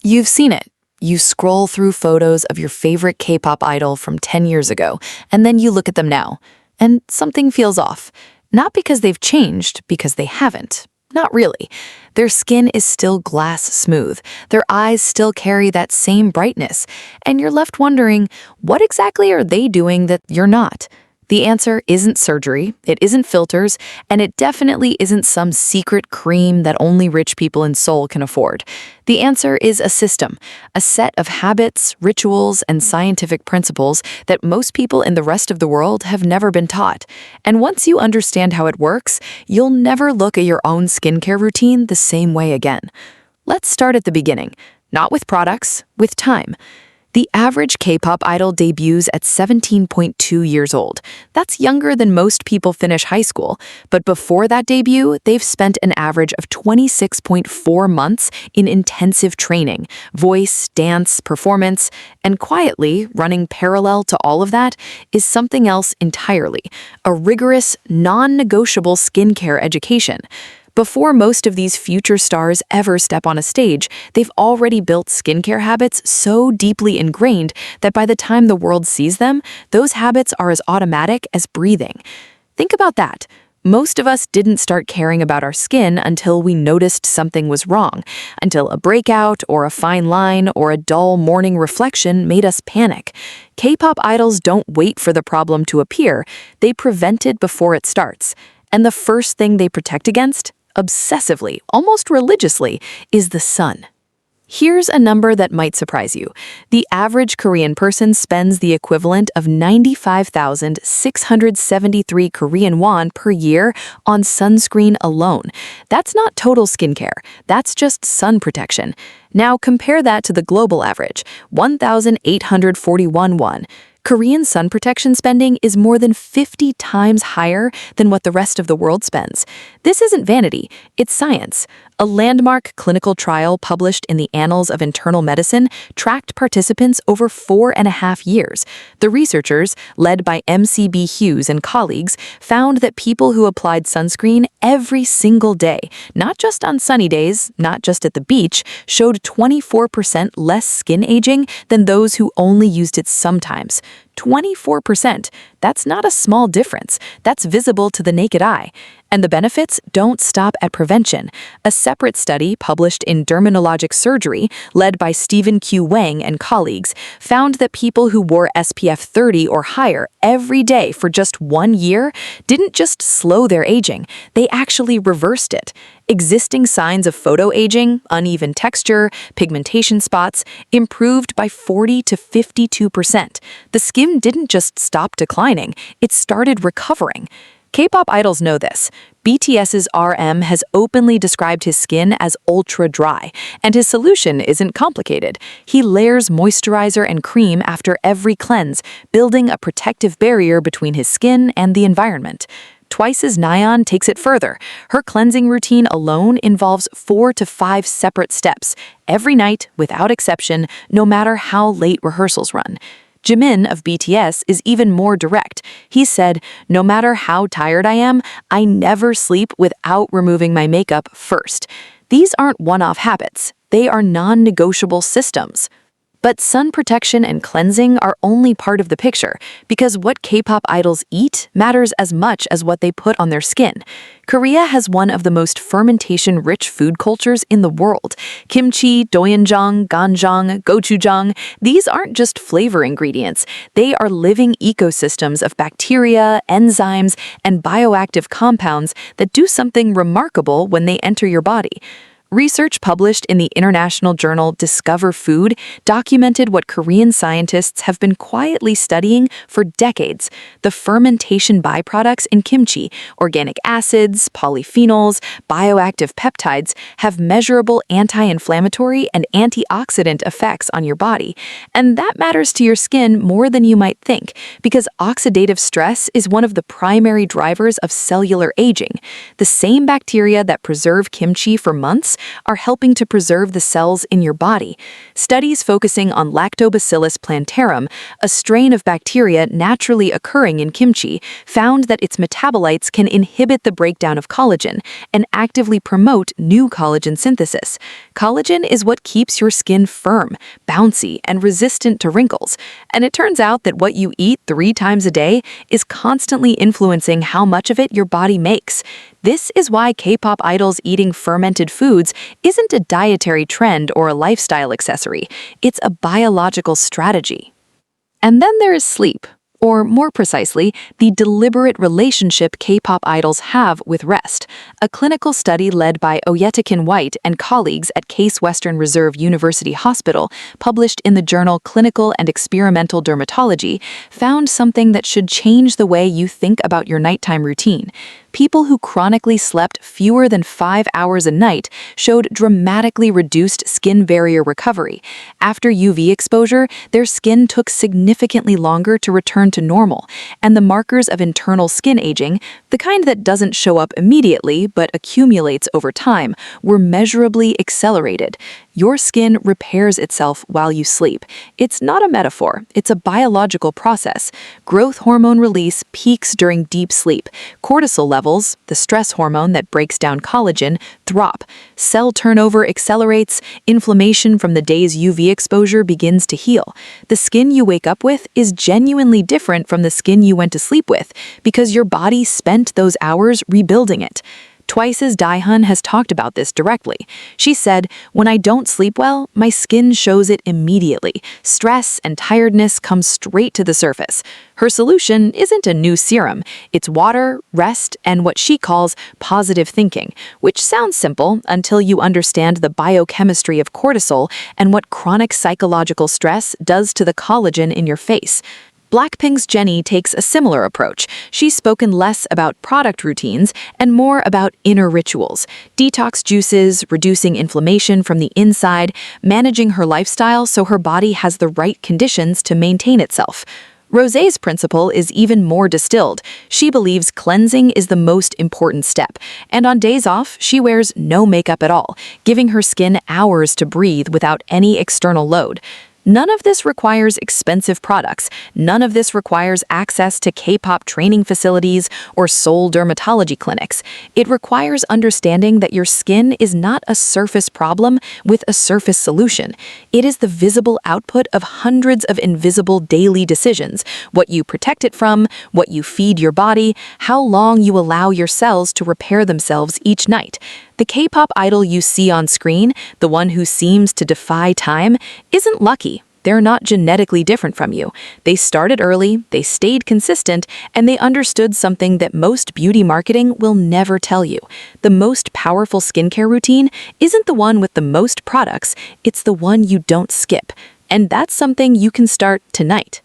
You've seen it. You scroll through photos of your favorite K-pop idol from 10 years ago, and then you look at them now, and something feels off. Not because they've changed, because they haven't. Not really. Their skin is still glass smooth, their eyes still carry that same brightness, and you're left wondering, what exactly are they doing that you're not? The answer isn't surgery, it isn't filters, and it definitely isn't some secret cream that only rich people in Seoul can afford. The answer is a system, a set of habits, rituals, and scientific principles that most people in the rest of the world have never been taught. And once you understand how it works, you'll never look at your own skincare routine the same way again. Let's start at the beginning, not with products, with time. The average K-pop idol debuts at 17.2 years old. That's younger than most people finish high school. But before that debut, they've spent an average of 26.4 months in intensive training, voice, dance, performance, and quietly, running parallel to all of that, is something else entirely, a rigorous, non-negotiable skincare education. Before most of these future stars ever step on a stage, they've already built skincare habits so deeply ingrained that by the time the world sees them, those habits are as automatic as breathing. Think about that. Most of us didn't start caring about our skin until we noticed something was wrong, until a breakout or a fine line or a dull morning reflection made us panic. K-pop idols don't wait for the problem to appear, they prevent it before it starts. And the first thing they protect against, obsessively, almost religiously, is the sun. Here's a number that might surprise you. The average Korean person spends the equivalent of 95,673 Korean won per year on sunscreen alone. That's not total skincare, that's just sun protection. Now compare that to the global average, 1,841 won. Korean sun protection spending is more than 50 times higher than what the rest of the world spends. This isn't vanity, it's science. A landmark clinical trial published in the Annals of Internal Medicine tracked participants over 4.5 years. The researchers, led by MCB Hughes and colleagues, found that people who applied sunscreen every single day, not just on sunny days, not just at the beach, showed 24% less skin aging than those who only used it sometimes. 24%. That's not a small difference. That's visible to the naked eye. And the benefits don't stop at prevention. A separate study published in Dermatologic Surgery, led by Stephen Q. Wang and colleagues, found that people who wore SPF 30 or higher every day for just 1 year didn't just slow their aging, they actually reversed it. Existing signs of photoaging, uneven texture, pigmentation spots, improved by 40 to 52%. The skin didn't just stop declining, it started recovering. K-pop idols know this. BTS's RM has openly described his skin as ultra-dry, and his solution isn't complicated. He layers moisturizer and cream after every cleanse, building a protective barrier between his skin and the environment. Twice's Nayeon takes it further. Her cleansing routine alone involves 4 to 5 separate steps, every night, without exception, no matter how late rehearsals run. Jimin of BTS is even more direct. He said, "No matter how tired I am, I never sleep without removing my makeup first." These aren't one-off habits. They are non-negotiable systems. But sun protection and cleansing are only part of the picture, because what K-pop idols eat matters as much as what they put on their skin. Korea has one of the most fermentation-rich food cultures in the world. Kimchi, doenjang, ganjang, gochujang, these aren't just flavor ingredients. They are living ecosystems of bacteria, enzymes, and bioactive compounds that do something remarkable when they enter your body. Research published in the international journal Discover Food documented what Korean scientists have been quietly studying for decades: the fermentation byproducts in kimchi. Organic acids, polyphenols, bioactive peptides have measurable anti-inflammatory and antioxidant effects on your body. And that matters to your skin more than you might think, because oxidative stress is one of the primary drivers of cellular aging. The same bacteria that preserve kimchi for months products are helping to preserve the cells in your body. Studies focusing on Lactobacillus plantarum, a strain of bacteria naturally occurring in kimchi, found that its metabolites can inhibit the breakdown of collagen and actively promote new collagen synthesis. Collagen is what keeps your skin firm, bouncy, and resistant to wrinkles. And it turns out that what you eat 3 times a day is constantly influencing how much of it your body makes. This is why K-pop idols eating fermented foods isn't a dietary trend or a lifestyle accessory. It's a biological strategy. And then there is sleep. Or more precisely, the deliberate relationship K-pop idols have with rest. A clinical study led by Oyetakin White and colleagues at Case Western Reserve University Hospital, published in the journal Clinical and Experimental Dermatology, found something that should change the way you think about your nighttime routine. People who chronically slept fewer than 5 hours a night showed dramatically reduced skin barrier recovery. After UV exposure, their skin took significantly longer to return to normal, and the markers of internal skin aging, the kind that doesn't show up immediately but accumulates over time, were measurably accelerated. Your skin repairs itself while you sleep. It's not a metaphor, it's a biological process. Growth hormone release peaks during deep sleep. Cortisol levels, the stress hormone that breaks down collagen, drop. Cell turnover accelerates. Inflammation from the day's UV exposure begins to heal. The skin you wake up with is genuinely different from the skin you went to sleep with because your body spent those hours rebuilding it. Twice's Daehan has talked about this directly. She said, "When I don't sleep well, my skin shows it immediately. Stress and tiredness come straight to the surface." Her solution isn't a new serum. It's water, rest, and what she calls positive thinking, which sounds simple until you understand the biochemistry of cortisol and what chronic psychological stress does to the collagen in your face. BLACKPINK's Jennie takes a similar approach. She's spoken less about product routines and more about inner rituals, detox juices, reducing inflammation from the inside, managing her lifestyle so her body has the right conditions to maintain itself. Rosé's principle is even more distilled. She believes cleansing is the most important step, and on days off, she wears no makeup at all, giving her skin hours to breathe without any external load. None of this requires expensive products. None of this requires access to K-pop training facilities or Seoul dermatology clinics. It requires understanding that your skin is not a surface problem with a surface solution. It is the visible output of hundreds of invisible daily decisions: what you protect it from, what you feed your body, how long you allow your cells to repair themselves each night. The K-pop idol you see on screen, the one who seems to defy time, isn't lucky. They're not genetically different from you. They started early, they stayed consistent, and they understood something that most beauty marketing will never tell you. The most powerful skincare routine isn't the one with the most products, it's the one you don't skip. And that's something you can start tonight.